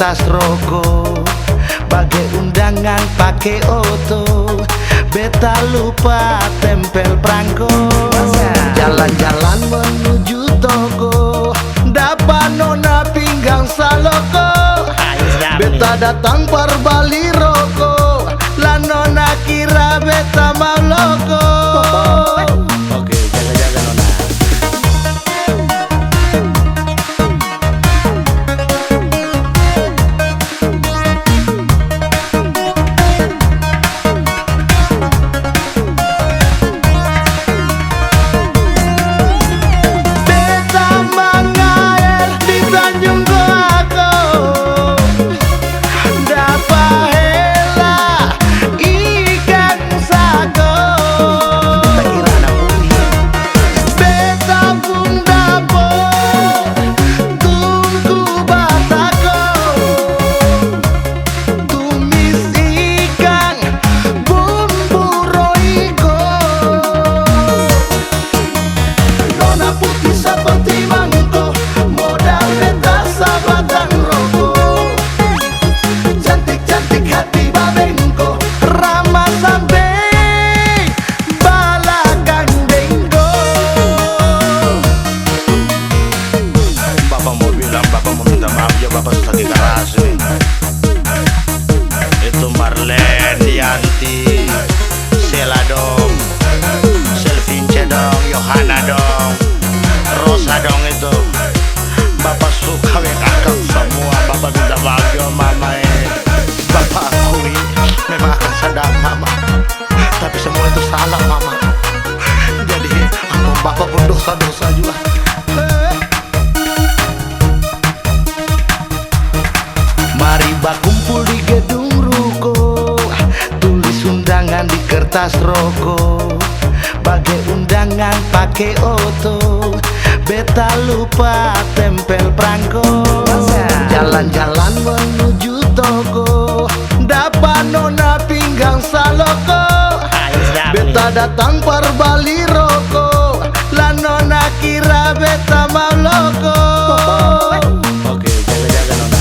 kertas rokok, bagai undangan pakai oto, beta lupa tempel perangko. Jalan-jalan menuju toko, dapat nona pinggang saloko, beta datang perbali rokok, lah nona kira beta mau loko. Oke, jaga-jaga nona. Bapak susah di garasi. Itu Marlen, Yanti, Sela dong, Selvince dong, Yohana dong, Rosa dong itu. Bapak suka kakak semua. Bapak minta bahagia mama Bapak akui memang akan sadar mama, tapi semua itu salah mama. Jadi bapak berdosa-dosa juga. Mari bakumpul di gedung ruko, tulis undangan di kertas rokok, bagai undangan pakai oto, beta lupa tempel perangko. Jalan-jalan menuju toko, dapat nona pinggang saloko, beta datang perbali rokok, lah nona kira beta mau loko. Oke, jaga-jaga nona.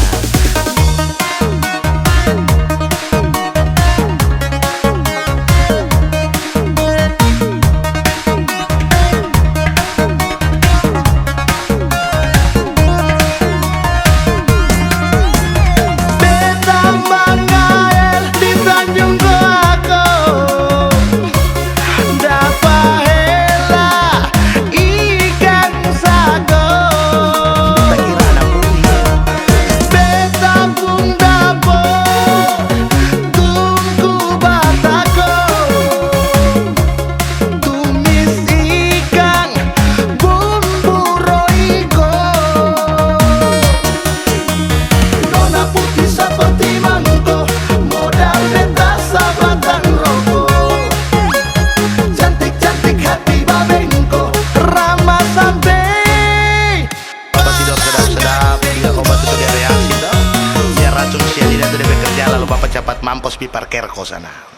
Cepat mampus pi parkir kos sana.